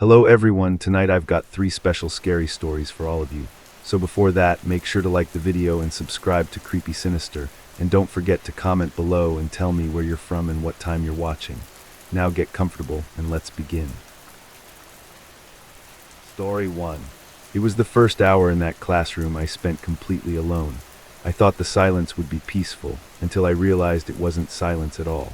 Hello everyone, tonight I've got 3 special scary stories for all of you. So before that, make sure to like the video and subscribe to Creepy Sinister, and don't forget to comment below and tell me where you're from and what time you're watching. Now get comfortable and let's begin. Story 1. It was the first hour in that classroom I spent completely alone. I thought the silence would be peaceful, until I realized it wasn't silence at all.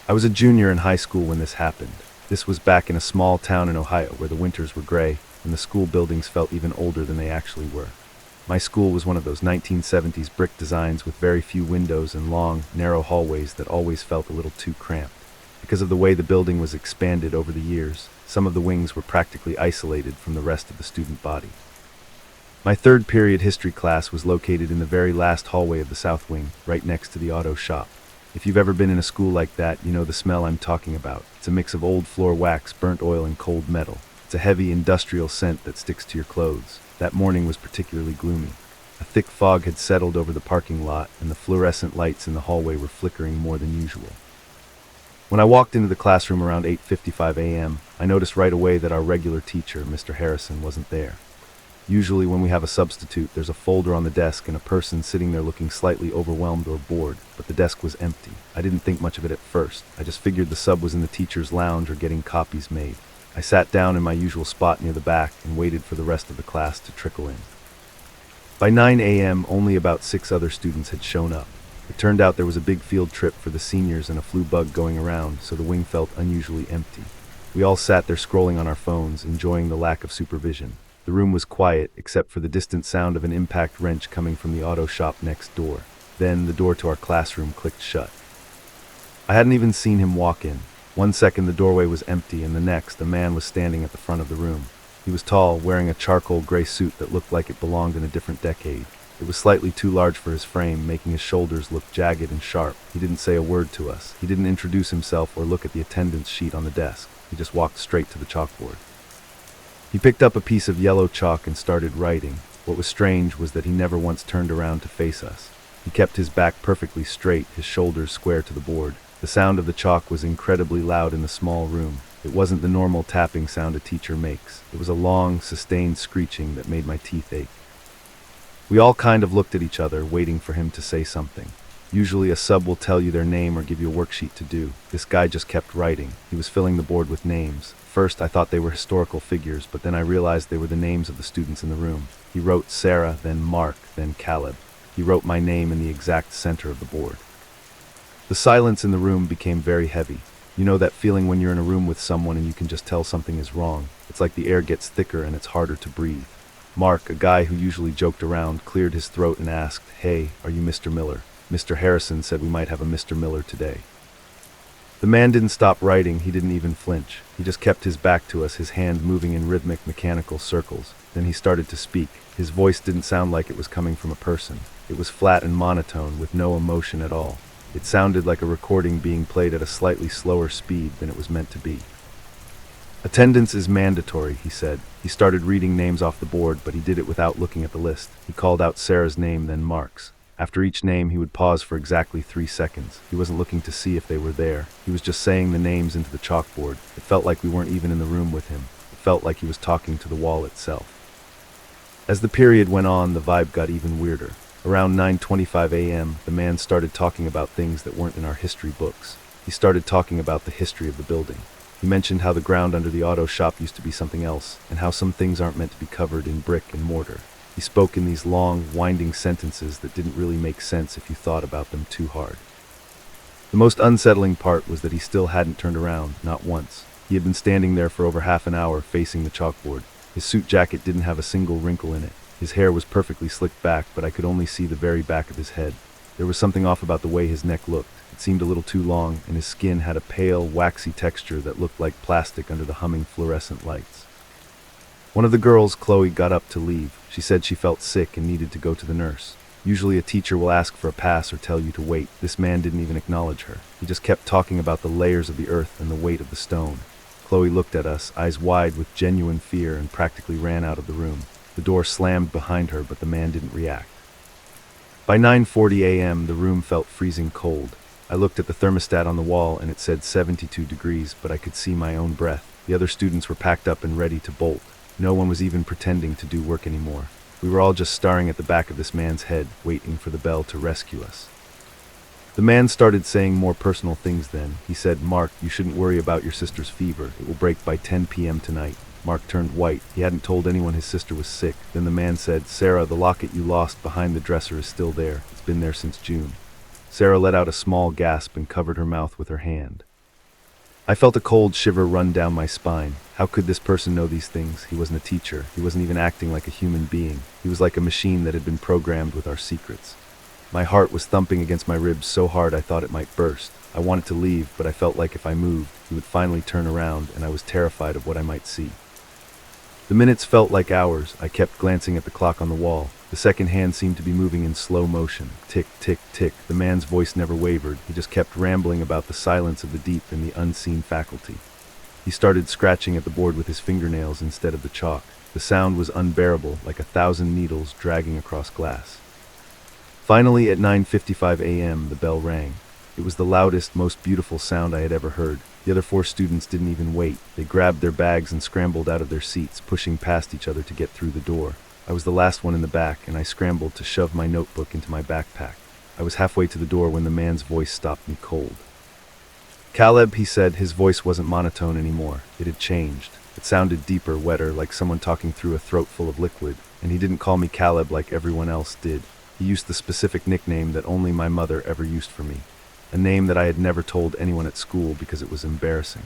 I was a junior in high school when this happened. This was back in a small town in Ohio where the winters were gray and the school buildings felt even older than they actually were. My school was one of those 1970s brick designs with very few windows and long, narrow hallways that always felt a little too cramped. Because of the way the building was expanded over the years, some of the wings were practically isolated from the rest of the student body. My third period history class was located in the very last hallway of the south wing, right next to the auto shop. If you've ever been in a school like that, you know the smell I'm talking about. It's a mix of old floor wax, burnt oil, and cold metal. It's a heavy industrial scent that sticks to your clothes. That morning was particularly gloomy. A thick fog had settled over the parking lot, and the fluorescent lights in the hallway were flickering more than usual. When I walked into the classroom around 8:55 a.m., I noticed right away that our regular teacher, Mr. Harrison, wasn't there. Usually when we have a substitute, there's a folder on the desk and a person sitting there looking slightly overwhelmed or bored, but the desk was empty. I didn't think much of it at first. I just figured the sub was in the teacher's lounge or getting copies made. I sat down in my usual spot near the back and waited for the rest of the class to trickle in. By 9 a.m., only about 6 other students had shown up. It turned out there was a big field trip for the seniors and a flu bug going around, so the wing felt unusually empty. We all sat there scrolling on our phones, enjoying the lack of supervision. The room was quiet, except for the distant sound of an impact wrench coming from the auto shop next door. Then the door to our classroom clicked shut. I hadn't even seen him walk in. One second the doorway was empty, and the next a man was standing at the front of the room. He was tall, wearing a charcoal gray suit that looked like it belonged in a different decade. It was slightly too large for his frame, making his shoulders look jagged and sharp. He didn't say a word to us. He didn't introduce himself or look at the attendance sheet on the desk. He just walked straight to the chalkboard. He picked up a piece of yellow chalk and started writing. What was strange was that he never once turned around to face us. He kept his back perfectly straight, his shoulders square to the board. The sound of the chalk was incredibly loud in the small room. It wasn't the normal tapping sound a teacher makes. It was a long, sustained screeching that made my teeth ache. We all kind of looked at each other, waiting for him to say something. Usually a sub will tell you their name or give you a worksheet to do. This guy just kept writing. He was filling the board with names. First, I thought they were historical figures, but then I realized they were the names of the students in the room. He wrote Sarah, then Mark, then Caleb. He wrote my name in the exact center of the board. The silence in the room became very heavy. You know that feeling when you're in a room with someone and you can just tell something is wrong. It's like the air gets thicker and it's harder to breathe. Mark, a guy who usually joked around, cleared his throat and asked, "Hey, are you Mr. Miller?" Mr. Harrison said we might have a Mr. Miller today. The man didn't stop writing, he didn't even flinch. He just kept his back to us, his hand moving in rhythmic, mechanical circles. Then he started to speak. His voice didn't sound like it was coming from a person. It was flat and monotone, with no emotion at all. It sounded like a recording being played at a slightly slower speed than it was meant to be. "Attendance is mandatory," he said. He started reading names off the board, but he did it without looking at the list. He called out Sarah's name, then Mark's. After each name, he would pause for exactly 3 seconds. He wasn't looking to see if they were there. He was just saying the names into the chalkboard. It felt like we weren't even in the room with him. It felt like he was talking to the wall itself. As the period went on, the vibe got even weirder. Around 9:25 a.m., the man started talking about things that weren't in our history books. He started talking about the history of the building. He mentioned how the ground under the auto shop used to be something else, and how some things aren't meant to be covered in brick and mortar. He spoke in these long, winding sentences that didn't really make sense if you thought about them too hard. The most unsettling part was that he still hadn't turned around, not once. He had been standing there for over half an hour, facing the chalkboard. His suit jacket didn't have a single wrinkle in it. His hair was perfectly slicked back, but I could only see the very back of his head. There was something off about the way his neck looked. It seemed a little too long, and his skin had a pale, waxy texture that looked like plastic under the humming fluorescent lights. One of the girls, Chloe, got up to leave. She said she felt sick and needed to go to the nurse. Usually a teacher will ask for a pass or tell you to wait. This man didn't even acknowledge her. He just kept talking about the layers of the earth and the weight of the stone. Chloe looked at us, eyes wide with genuine fear, and practically ran out of the room. The door slammed behind her, but the man didn't react. By 9:40 a.m., the room felt freezing cold. I looked at the thermostat on the wall and it said 72 degrees, but I could see my own breath. The other students were packed up and ready to bolt. No one was even pretending to do work anymore. We were all just staring at the back of this man's head, waiting for the bell to rescue us. The man started saying more personal things then. He said, "Mark, you shouldn't worry about your sister's fever. It will break by 10 p.m. tonight." Mark turned white. He hadn't told anyone his sister was sick. Then the man said, "Sarah, the locket you lost behind the dresser is still there. It's been there since June." Sarah let out a small gasp and covered her mouth with her hand. I felt a cold shiver run down my spine. How could this person know these things? He wasn't a teacher. He wasn't even acting like a human being. He was like a machine that had been programmed with our secrets. My heart was thumping against my ribs so hard I thought it might burst. I wanted to leave, but I felt like if I moved, he would finally turn around, and I was terrified of what I might see. The minutes felt like hours. I kept glancing at the clock on the wall. The second hand seemed to be moving in slow motion. Tick, tick, tick. The man's voice never wavered. He just kept rambling about the silence of the deep and the unseen faculty. He started scratching at the board with his fingernails instead of the chalk. The sound was unbearable, like 1,000 needles dragging across glass. Finally, at 9:55 a.m., the bell rang. It was the loudest, most beautiful sound I had ever heard. The other 4 students didn't even wait. They grabbed their bags and scrambled out of their seats, pushing past each other to get through the door. I was the last one in the back, and I scrambled to shove my notebook into my backpack. I was halfway to the door when the man's voice stopped me cold. "Caleb," he said. His voice wasn't monotone anymore. It had changed. It sounded deeper, wetter, like someone talking through a throat full of liquid. And he didn't call me Caleb like everyone else did. He used the specific nickname that only my mother ever used for me. A name that I had never told anyone at school because it was embarrassing.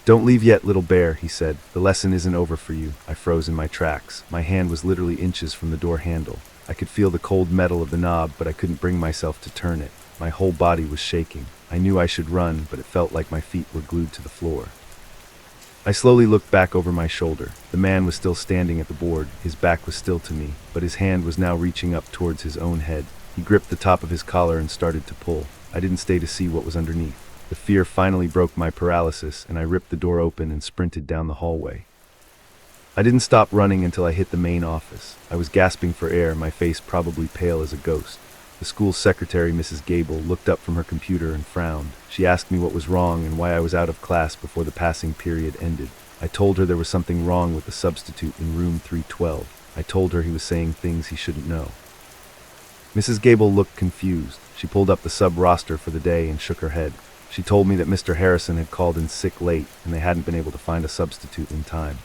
"Don't leave yet, little bear," he said. "The lesson isn't over for you." I froze in my tracks. My hand was literally inches from the door handle. I could feel the cold metal of the knob, but I couldn't bring myself to turn it. My whole body was shaking. I knew I should run, but it felt like my feet were glued to the floor. I slowly looked back over my shoulder. The man was still standing at the board. His back was still to me, but his hand was now reaching up towards his own head. He gripped the top of his collar and started to pull. I didn't stay to see what was underneath. The fear finally broke my paralysis, and I ripped the door open and sprinted down the hallway. I didn't stop running until I hit the main office. I was gasping for air, my face probably pale as a ghost. The school secretary, Mrs. Gable, looked up from her computer and frowned. She asked me what was wrong and why I was out of class before the passing period ended. I told her there was something wrong with the substitute in room 312. I told her he was saying things he shouldn't know. Mrs. Gable looked confused. She pulled up the sub-roster for the day and shook her head. She told me that Mr. Harrison had called in sick late and they hadn't been able to find a substitute in time.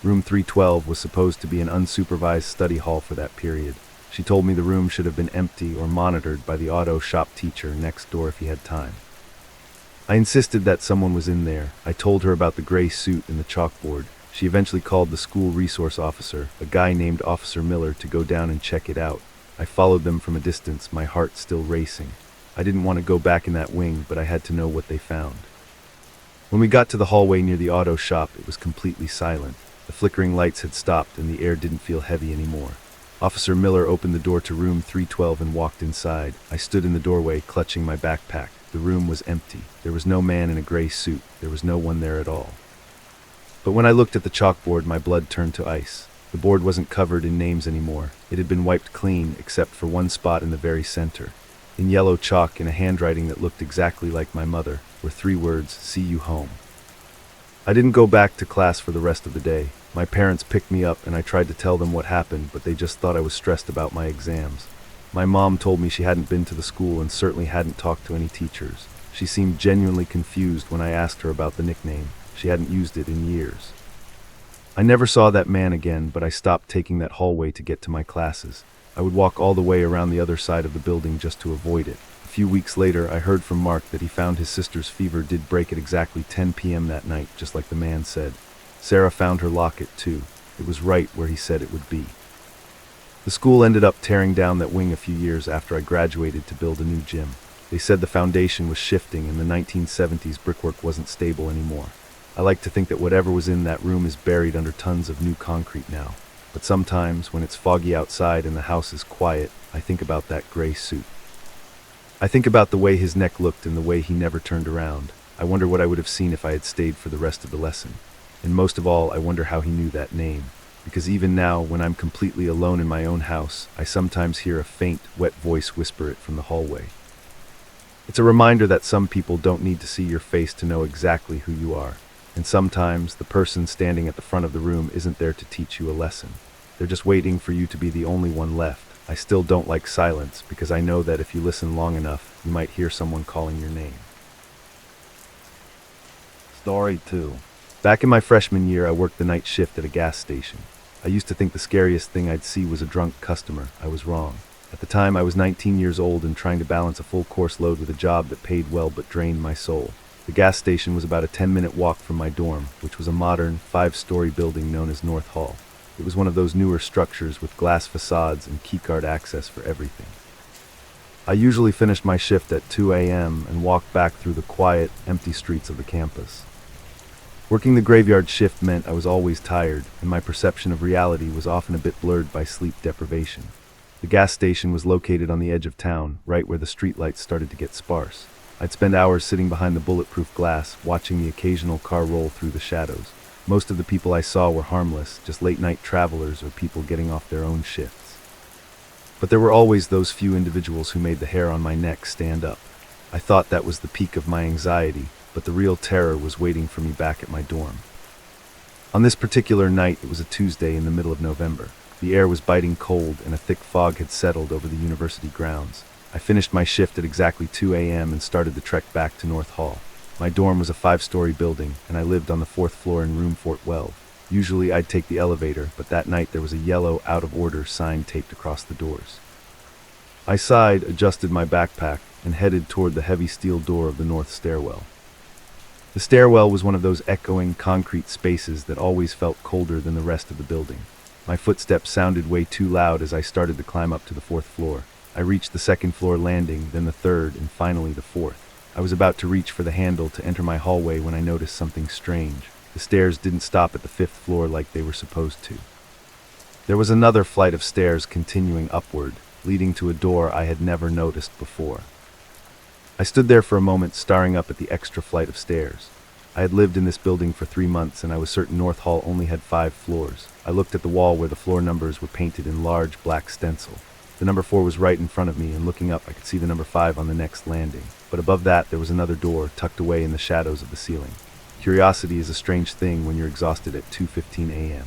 Room 312 was supposed to be an unsupervised study hall for that period. She told me the room should have been empty or monitored by the auto shop teacher next door if he had time. I insisted that someone was in there. I told her about the gray suit and the chalkboard. She eventually called the school resource officer, a guy named Officer Miller, to go down and check it out. I followed them from a distance, my heart still racing. I didn't want to go back in that wing, but I had to know what they found. When we got to the hallway near the auto shop, it was completely silent. The flickering lights had stopped and the air didn't feel heavy anymore. Officer Miller opened the door to room 312 and walked inside. I stood in the doorway, clutching my backpack. The room was empty. There was no man in a gray suit. There was no one there at all. But when I looked at the chalkboard, my blood turned to ice. The board wasn't covered in names anymore. It had been wiped clean, except for one spot in the very center. In yellow chalk, in a handwriting that looked exactly like my mother, were 3 words, "See you home." I didn't go back to class for the rest of the day. My parents picked me up and I tried to tell them what happened, but they just thought I was stressed about my exams. My mom told me she hadn't been to the school and certainly hadn't talked to any teachers. She seemed genuinely confused when I asked her about the nickname. She hadn't used it in years. I never saw that man again, but I stopped taking that hallway to get to my classes. I would walk all the way around the other side of the building just to avoid it. A few weeks later, I heard from Mark that he found his sister's fever did break at exactly 10 p.m. that night, just like the man said. Sarah found her locket, too. It was right where he said it would be. The school ended up tearing down that wing a few years after I graduated to build a new gym. They said the foundation was shifting and the 1970s brickwork wasn't stable anymore. I like to think that whatever was in that room is buried under tons of new concrete now. But sometimes, when it's foggy outside and the house is quiet, I think about that gray suit. I think about the way his neck looked and the way he never turned around. I wonder what I would have seen if I had stayed for the rest of the lesson. And most of all, I wonder how he knew that name. Because even now, when I'm completely alone in my own house, I sometimes hear a faint, wet voice whisper it from the hallway. It's a reminder that some people don't need to see your face to know exactly who you are. And sometimes the person standing at the front of the room isn't there to teach you a lesson. They're just waiting for you to be the only one left. I still don't like silence because I know that if you listen long enough, you might hear someone calling your name. Story 2. Back in my freshman year, I worked the night shift at a gas station. I used to think the scariest thing I'd see was a drunk customer. I was wrong. At the time, I was 19 years old and trying to balance a full course load with a job that paid well but drained my soul. The gas station was about a 10-minute walk from my dorm, which was a modern, 5-story building known as North Hall. It was one of those newer structures with glass facades and keycard access for everything. I usually finished my shift at 2 a.m. and walked back through the quiet, empty streets of the campus. Working the graveyard shift meant I was always tired, and my perception of reality was often a bit blurred by sleep deprivation. The gas station was located on the edge of town, right where the streetlights started to get sparse. I'd spend hours sitting behind the bulletproof glass, watching the occasional car roll through the shadows. Most of the people I saw were harmless, just late-night travelers or people getting off their own shifts. But there were always those few individuals who made the hair on my neck stand up. I thought that was the peak of my anxiety, but the real terror was waiting for me back at my dorm. On this particular night, it was a Tuesday in the middle of November. The air was biting cold, and a thick fog had settled over the university grounds. I finished my shift at exactly 2 a.m. and started the trek back to North Hall. My dorm was a 5-story building, and I lived on the 4th floor in room 412. Usually I'd take the elevator, but that night there was a yellow, out-of-order sign taped across the doors. I sighed, adjusted my backpack, and headed toward the heavy steel door of the north stairwell. The stairwell was one of those echoing, concrete spaces that always felt colder than the rest of the building. My footsteps sounded way too loud as I started to climb up to the 4th floor. I reached the 2nd floor landing, then the 3rd, and finally the 4th. I was about to reach for the handle to enter my hallway when I noticed something strange. The stairs didn't stop at the 5th floor like they were supposed to. There was another flight of stairs continuing upward, leading to a door I had never noticed before. I stood there for a moment, staring up at the extra flight of stairs. I had lived in this building for 3 months, and I was certain North Hall only had 5 floors. I looked at the wall where the floor numbers were painted in large black stencil. The number 4 was right in front of me, and looking up, I could see the number 5 on the next landing. But above that, there was another door, tucked away in the shadows of the ceiling. Curiosity is a strange thing when you're exhausted at 2:15 a.m.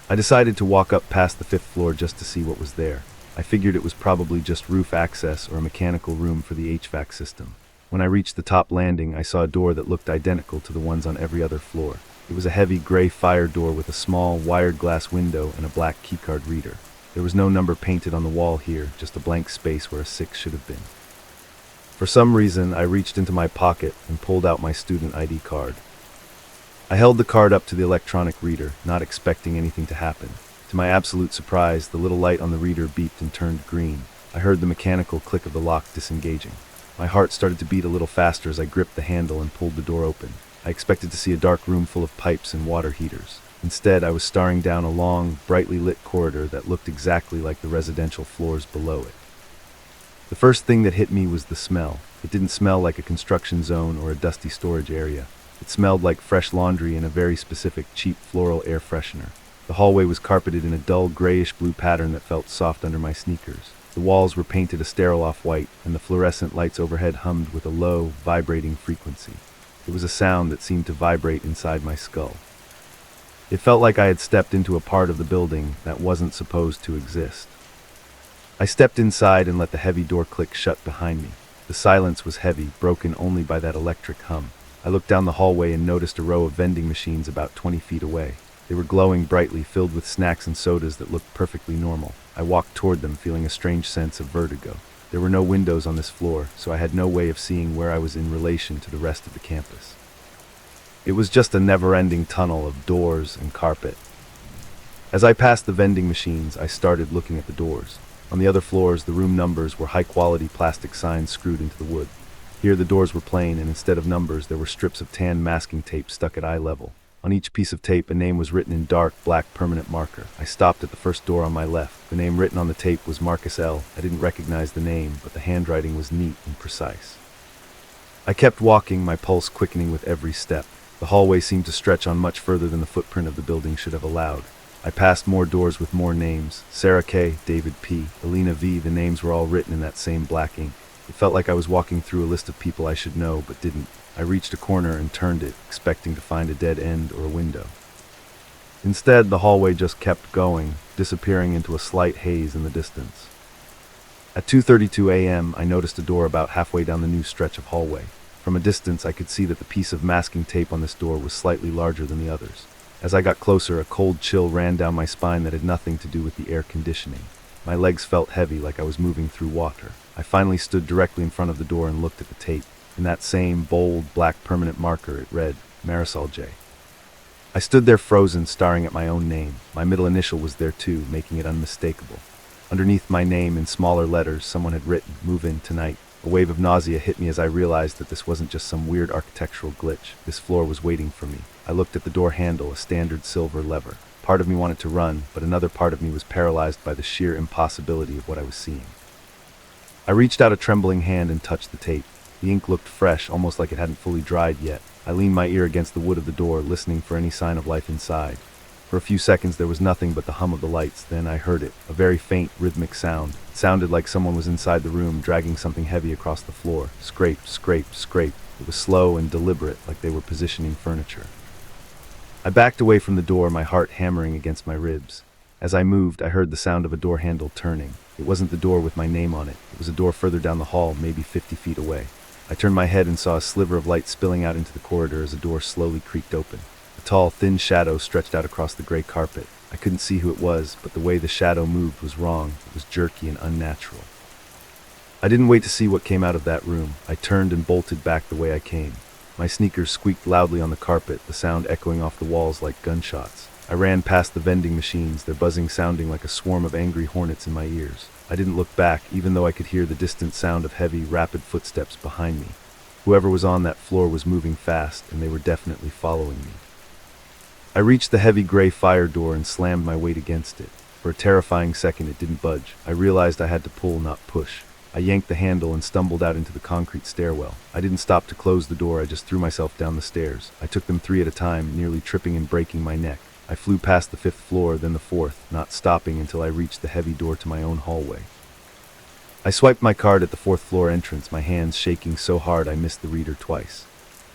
I decided to walk up past the 5th floor just to see what was there. I figured it was probably just roof access or a mechanical room for the HVAC system. When I reached the top landing, I saw a door that looked identical to the ones on every other floor. It was a heavy gray fire door with a small, wired glass window and a black keycard reader. There was no number painted on the wall here, just a blank space where a 6 should have been. For some reason, I reached into my pocket and pulled out my student ID card. I held the card up to the electronic reader, not expecting anything to happen. To my absolute surprise, the little light on the reader beeped and turned green. I heard the mechanical click of the lock disengaging. My heart started to beat a little faster as I gripped the handle and pulled the door open. I expected to see a dark room full of pipes and water heaters. Instead, I was staring down a long, brightly lit corridor that looked exactly like the residential floors below it. The first thing that hit me was the smell. It didn't smell like a construction zone or a dusty storage area. It smelled like fresh laundry and a very specific, cheap floral air freshener. The hallway was carpeted in a dull, grayish-blue pattern that felt soft under my sneakers. The walls were painted a sterile off-white, and the fluorescent lights overhead hummed with a low, vibrating frequency. It was a sound that seemed to vibrate inside my skull. It felt like I had stepped into a part of the building that wasn't supposed to exist. I stepped inside and let the heavy door click shut behind me. The silence was heavy, broken only by that electric hum. I looked down the hallway and noticed a row of vending machines about 20 feet away. They were glowing brightly, filled with snacks and sodas that looked perfectly normal. I walked toward them, feeling a strange sense of vertigo. There were no windows on this floor, so I had no way of seeing where I was in relation to the rest of the campus. It was just a never-ending tunnel of doors and carpet. As I passed the vending machines, I started looking at the doors. On the other floors, the room numbers were high-quality plastic signs screwed into the wood. Here, the doors were plain, and instead of numbers, there were strips of tan masking tape stuck at eye level. On each piece of tape, a name was written in dark, black permanent marker. I stopped at the first door on my left. The name written on the tape was Marcus L. I didn't recognize the name, but the handwriting was neat and precise. I kept walking, my pulse quickening with every step. The hallway seemed to stretch on much further than the footprint of the building should have allowed. I passed more doors with more names. Sarah K., David P., Alina V. The names were all written in that same black ink. It felt like I was walking through a list of people I should know, but didn't. I reached a corner and turned it, expecting to find a dead end or a window. Instead, the hallway just kept going, disappearing into a slight haze in the distance. At 2:32 a.m., I noticed a door about halfway down the new stretch of hallway. From a distance, I could see that the piece of masking tape on this door was slightly larger than the others. As I got closer, a cold chill ran down my spine that had nothing to do with the air conditioning. My legs felt heavy, like I was moving through water. I finally stood directly in front of the door and looked at the tape. In that same bold, black permanent marker, it read, Marisol J. I stood there frozen, staring at my own name. My middle initial was there too, making it unmistakable. Underneath my name, in smaller letters, someone had written, "Move in tonight." A wave of nausea hit me as I realized that this wasn't just some weird architectural glitch. This floor was waiting for me. I looked at the door handle, a standard silver lever. Part of me wanted to run, but another part of me was paralyzed by the sheer impossibility of what I was seeing. I reached out a trembling hand and touched the tape. The ink looked fresh, almost like it hadn't fully dried yet. I leaned my ear against the wood of the door, listening for any sign of life inside. For a few seconds there was nothing but the hum of the lights. Then I heard it, a very faint, rhythmic sound. It sounded like someone was inside the room, dragging something heavy across the floor. Scrape, scrape, scrape. It was slow and deliberate, like they were positioning furniture. I backed away from the door, my heart hammering against my ribs. As I moved, I heard the sound of a door handle turning. It wasn't the door with my name on it. It was a door further down the hall, maybe 50 feet away. I turned my head and saw a sliver of light spilling out into the corridor as a door slowly creaked open. A tall, thin shadow stretched out across the gray carpet. I couldn't see who it was, but the way the shadow moved was wrong. It was jerky and unnatural. I didn't wait to see what came out of that room. I turned and bolted back the way I came. My sneakers squeaked loudly on the carpet, the sound echoing off the walls like gunshots. I ran past the vending machines, their buzzing sounding like a swarm of angry hornets in my ears. I didn't look back, even though I could hear the distant sound of heavy, rapid footsteps behind me. Whoever was on that floor was moving fast, and they were definitely following me. I reached the heavy gray fire door and slammed my weight against it. For a terrifying second, it didn't budge. I realized I had to pull, not push. I yanked the handle and stumbled out into the concrete stairwell. I didn't stop to close the door, I just threw myself down the stairs. I took them 3 at a time, nearly tripping and breaking my neck. I flew past the 5th floor, then the 4th, not stopping until I reached the heavy door to my own hallway. I swiped my card at the 4th floor entrance, my hands shaking so hard I missed the reader twice.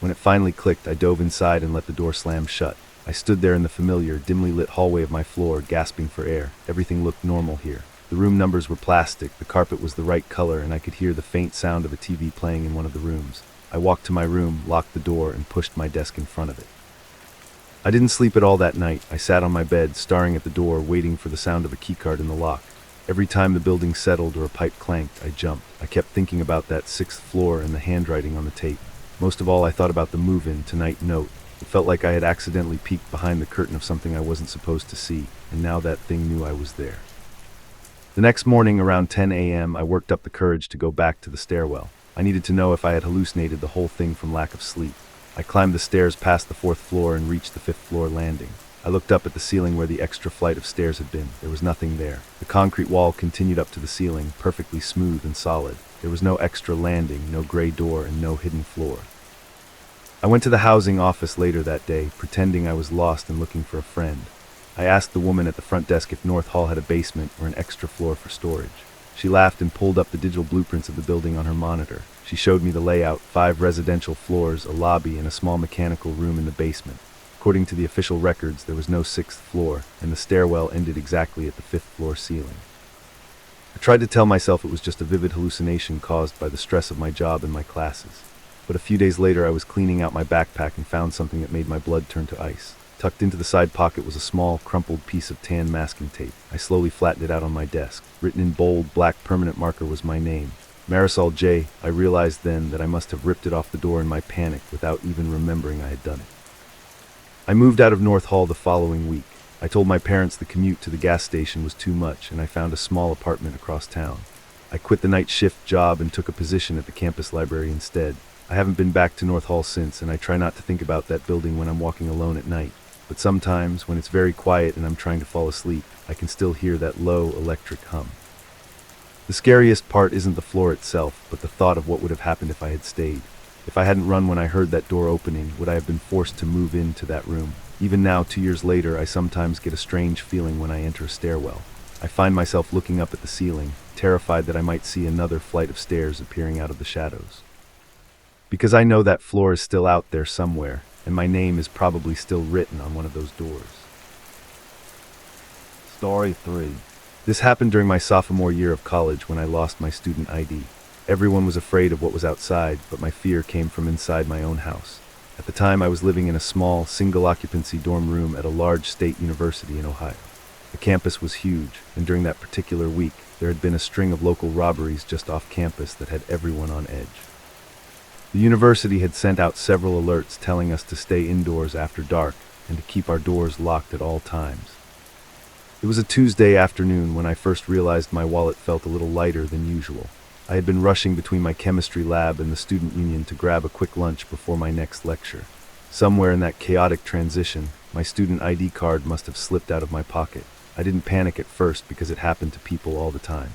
When it finally clicked, I dove inside and let the door slam shut. I stood there in the familiar, dimly lit hallway of my floor, gasping for air. Everything looked normal here. The room numbers were plastic, the carpet was the right color, and I could hear the faint sound of a TV playing in one of the rooms. I walked to my room, locked the door, and pushed my desk in front of it. I didn't sleep at all that night. I sat on my bed, staring at the door, waiting for the sound of a keycard in the lock. Every time the building settled or a pipe clanked, I jumped. I kept thinking about that 6th floor and the handwriting on the tape. Most of all, I thought about the move-in tonight note. It felt like I had accidentally peeked behind the curtain of something I wasn't supposed to see, and now that thing knew I was there. The next morning, around 10 a.m., I worked up the courage to go back to the stairwell. I needed to know if I had hallucinated the whole thing from lack of sleep. I climbed the stairs past the 4th floor and reached the 5th floor landing. I looked up at the ceiling where the extra flight of stairs had been. There was nothing there. The concrete wall continued up to the ceiling, perfectly smooth and solid. There was no extra landing, no gray door, and no hidden floor. I went to the housing office later that day, pretending I was lost and looking for a friend. I asked the woman at the front desk if North Hall had a basement or an extra floor for storage. She laughed and pulled up the digital blueprints of the building on her monitor. She showed me the layout: 5 residential floors, a lobby, and a small mechanical room in the basement. According to the official records, there was no 6th floor, and the stairwell ended exactly at the 5th floor ceiling. I tried to tell myself it was just a vivid hallucination caused by the stress of my job and my classes. But a few days later, I was cleaning out my backpack and found something that made my blood turn to ice. Tucked into the side pocket was a small, crumpled piece of tan masking tape. I slowly flattened it out on my desk. Written in bold, black permanent marker was my name, Marisol J. I realized then that I must have ripped it off the door in my panic without even remembering I had done it. I moved out of North Hall the following week. I told my parents the commute to the gas station was too much, and I found a small apartment across town. I quit the night shift job and took a position at the campus library instead. I haven't been back to North Hall since, and I try not to think about that building when I'm walking alone at night. But sometimes, when it's very quiet and I'm trying to fall asleep, I can still hear that low electric hum. The scariest part isn't the floor itself, but the thought of what would have happened if I had stayed. If I hadn't run when I heard that door opening, would I have been forced to move into that room? Even now, 2 years later, I sometimes get a strange feeling when I enter a stairwell. I find myself looking up at the ceiling, terrified that I might see another flight of stairs appearing out of the shadows. Because I know that floor is still out there somewhere, and my name is probably still written on one of those doors. Story 3. This happened during my sophomore year of college when I lost my student ID. Everyone was afraid of what was outside, but my fear came from inside my own house. At the time, I was living in a small, single-occupancy dorm room at a large state university in Ohio. The campus was huge, and during that particular week, there had been a string of local robberies just off campus that had everyone on edge. The university had sent out several alerts telling us to stay indoors after dark and to keep our doors locked at all times. It was a Tuesday afternoon when I first realized my wallet felt a little lighter than usual. I had been rushing between my chemistry lab and the student union to grab a quick lunch before my next lecture. Somewhere in that chaotic transition, my student ID card must have slipped out of my pocket. I didn't panic at first because it happened to people all the time.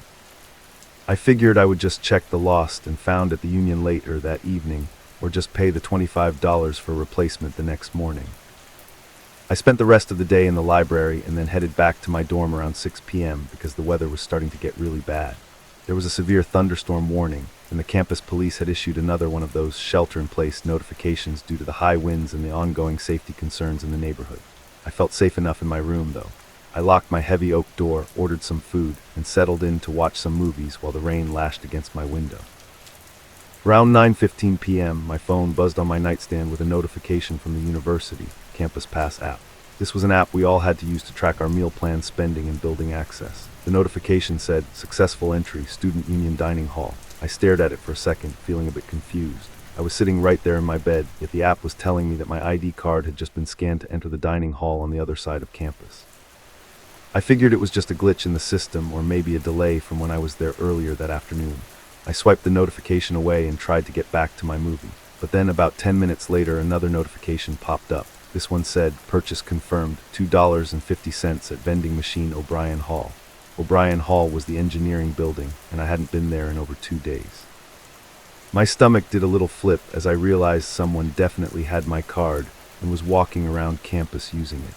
I figured I would just check the lost and found at the union later that evening, or just pay the $25 for a replacement the next morning. I spent the rest of the day in the library and then headed back to my dorm around 6 p.m. because the weather was starting to get really bad. There was a severe thunderstorm warning, and the campus police had issued another one of those shelter-in-place notifications due to the high winds and the ongoing safety concerns in the neighborhood. I felt safe enough in my room, though. I locked my heavy oak door, ordered some food, and settled in to watch some movies while the rain lashed against my window. Around 9:15 p.m., my phone buzzed on my nightstand with a notification from the university Campus Pass app. This was an app we all had to use to track our meal plan spending and building access. The notification said, "Successful entry, Student Union Dining Hall." I stared at it for a second, feeling a bit confused. I was sitting right there in my bed, yet the app was telling me that my ID card had just been scanned to enter the dining hall on the other side of campus. I figured it was just a glitch in the system or maybe a delay from when I was there earlier that afternoon. I swiped the notification away and tried to get back to my movie. But then about 10 minutes later, another notification popped up. This one said, "Purchase confirmed, $2.50 at vending machine O'Brien Hall." O'Brien Hall was the engineering building, and I hadn't been there in over 2 days. My stomach did a little flip as I realized someone definitely had my card and was walking around campus using it.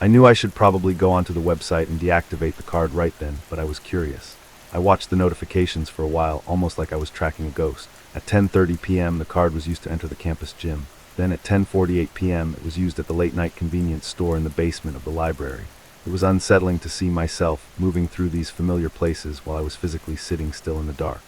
I knew I should probably go onto the website and deactivate the card right then, but I was curious. I watched the notifications for a while, almost like I was tracking a ghost. At 10:30 p.m., the card was used to enter the campus gym. Then at 10:48 p.m., it was used at the late-night convenience store in the basement of the library. It was unsettling to see myself moving through these familiar places while I was physically sitting still in the dark.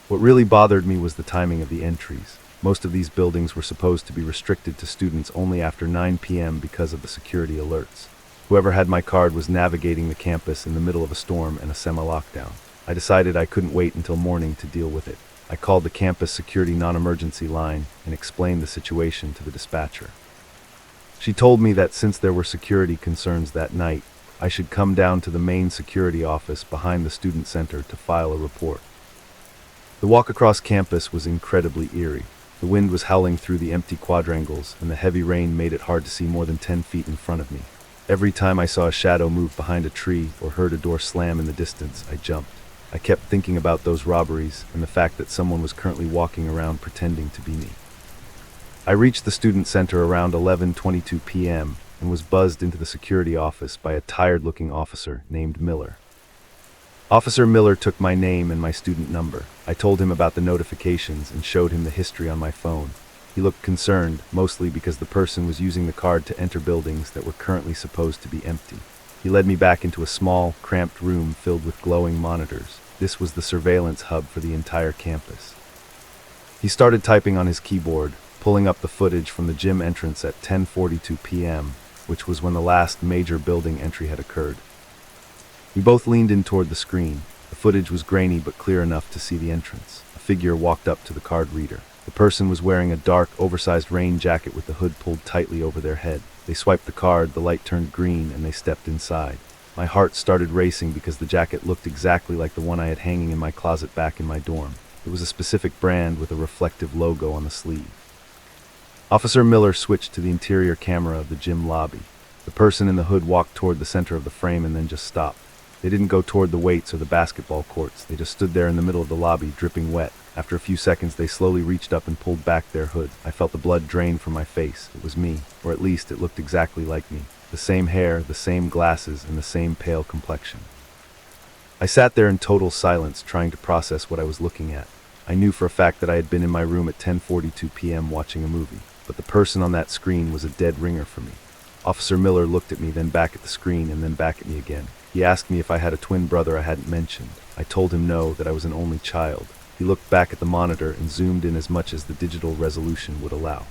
What really bothered me was the timing of the entries. Most of these buildings were supposed to be restricted to students only after 9 p.m. because of the security alerts. Whoever had my card was navigating the campus in the middle of a storm and a semi-lockdown. I decided I couldn't wait until morning to deal with it. I called the campus security non-emergency line and explained the situation to the dispatcher. She told me that since there were security concerns that night, I should come down to the main security office behind the student center to file a report. The walk across campus was incredibly eerie. The wind was howling through the empty quadrangles, and the heavy rain made it hard to see more than 10 feet in front of me. Every time I saw a shadow move behind a tree or heard a door slam in the distance, I jumped. I kept thinking about those robberies and the fact that someone was currently walking around pretending to be me. I reached the student center around 11:22 p.m. and was buzzed into the security office by a tired-looking officer named Miller. Officer Miller took my name and my student number. I told him about the notifications and showed him the history on my phone. He looked concerned, mostly because the person was using the card to enter buildings that were currently supposed to be empty. He led me back into a small, cramped room filled with glowing monitors. This was the surveillance hub for the entire campus. He started typing on his keyboard, pulling up the footage from the gym entrance at 10:42 p.m., which was when the last major building entry had occurred. We both leaned in toward the screen. The footage was grainy but clear enough to see the entrance. A figure walked up to the card reader. The person was wearing a dark, oversized rain jacket with the hood pulled tightly over their head. They swiped the card, the light turned green, and they stepped inside. My heart started racing because the jacket looked exactly like the one I had hanging in my closet back in my dorm. It was a specific brand with a reflective logo on the sleeve. Officer Miller switched to the interior camera of the gym lobby. The person in the hood walked toward the center of the frame and then just stopped. They didn't go toward the weights or the basketball courts. They just stood there in the middle of the lobby, dripping wet. After a few seconds, they slowly reached up and pulled back their hood. I felt the blood drain from my face. It was me, or at least it looked exactly like me. The same hair, the same glasses, and the same pale complexion. I sat there in total silence, trying to process what I was looking at. I knew for a fact that I had been in my room at 10:42 p.m. watching a movie, but the person on that screen was a dead ringer for me. Officer Miller looked at me, then back at the screen, and then back at me again. He asked me if I had a twin brother I hadn't mentioned. I told him no, that I was an only child. He looked back at the monitor and zoomed in as much as the digital resolution would allow.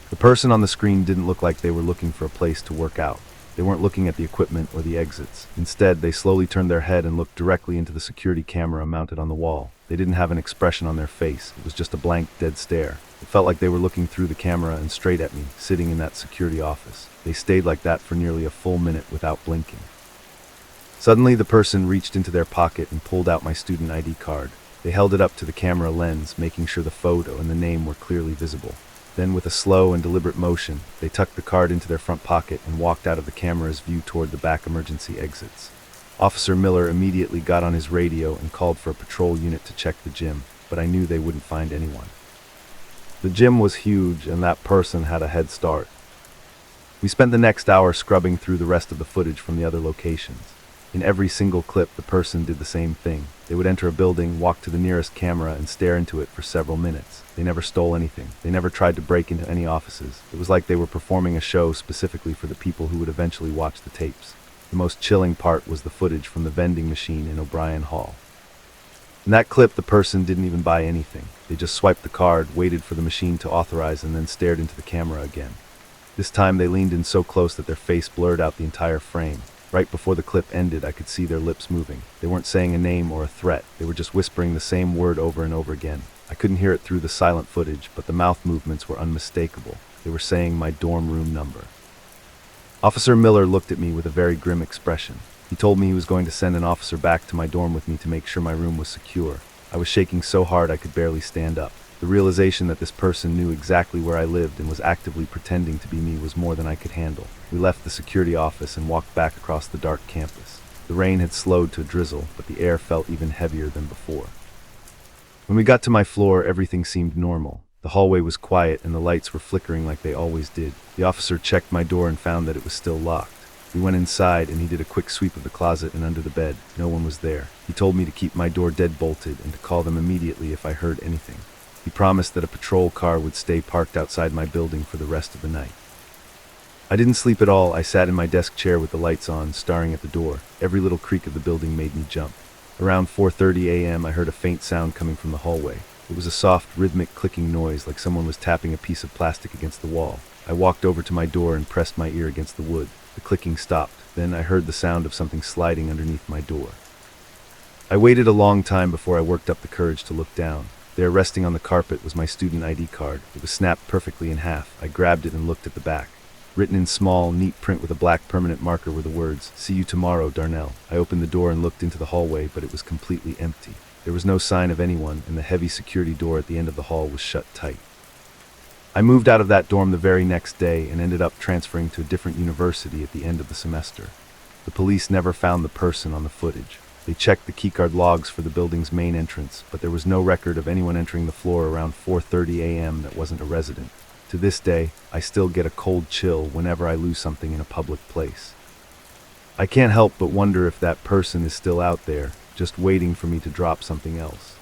The person on the screen didn't look like they were looking for a place to work out. They weren't looking at the equipment or the exits. Instead, they slowly turned their head and looked directly into the security camera mounted on the wall. They didn't have an expression on their face. It was just a blank, dead stare. It felt like they were looking through the camera and straight at me, sitting in that security office. They stayed like that for nearly a full minute without blinking. Suddenly, the person reached into their pocket and pulled out my student ID card. They held it up to the camera lens, making sure the photo and the name were clearly visible. Then, with a slow and deliberate motion, they tucked the card into their front pocket and walked out of the camera's view toward the back emergency exits. Officer Miller immediately got on his radio and called for a patrol unit to check the gym, but I knew they wouldn't find anyone. The gym was huge, and that person had a head start. We spent the next hour scrubbing through the rest of the footage from the other locations. In every single clip, the person did the same thing. They would enter a building, walk to the nearest camera, and stare into it for several minutes. They never stole anything. They never tried to break into any offices. It was like they were performing a show specifically for the people who would eventually watch the tapes. The most chilling part was the footage from the vending machine in O'Brien Hall. In that clip, the person didn't even buy anything. They just swiped the card, waited for the machine to authorize, and then stared into the camera again. This time, they leaned in so close that their face blurred out the entire frame. Right before the clip ended, I could see their lips moving. They weren't saying a name or a threat. They were just whispering the same word over and over again. I couldn't hear it through the silent footage, but the mouth movements were unmistakable. They were saying my dorm room number. Officer Miller looked at me with a very grim expression. He told me he was going to send an officer back to my dorm with me to make sure my room was secure. I was shaking so hard I could barely stand up. The realization that this person knew exactly where I lived and was actively pretending to be me was more than I could handle. We left the security office and walked back across the dark campus. The rain had slowed to a drizzle, but the air felt even heavier than before. When we got to my floor, everything seemed normal. The hallway was quiet and the lights were flickering like they always did. The officer checked my door and found that it was still locked. We went inside and he did a quick sweep of the closet and under the bed. No one was there. He told me to keep my door dead-bolted and to call them immediately if I heard anything. He promised that a patrol car would stay parked outside my building for the rest of the night. I didn't sleep at all. I sat in my desk chair with the lights on, staring at the door. Every little creak of the building made me jump. Around 4:30 a.m., I heard a faint sound coming from the hallway. It was a soft, rhythmic clicking noise, like someone was tapping a piece of plastic against the wall. I walked over to my door and pressed my ear against the wood. The clicking stopped. Then I heard the sound of something sliding underneath my door. I waited a long time before I worked up the courage to look down. There, resting on the carpet, was my student ID card. It was snapped perfectly in half. I grabbed it and looked at the back. Written in small, neat print with a black permanent marker were the words, "See you tomorrow, Darnell." I opened the door and looked into the hallway, but it was completely empty. There was no sign of anyone, and the heavy security door at the end of the hall was shut tight. I moved out of that dorm the very next day and ended up transferring to a different university at the end of the semester. The police never found the person on the footage. They checked the keycard logs for the building's main entrance, but there was no record of anyone entering the floor around 4:30 a.m. that wasn't a resident. To this day, I still get a cold chill whenever I lose something in a public place. I can't help but wonder if that person is still out there, just waiting for me to drop something else.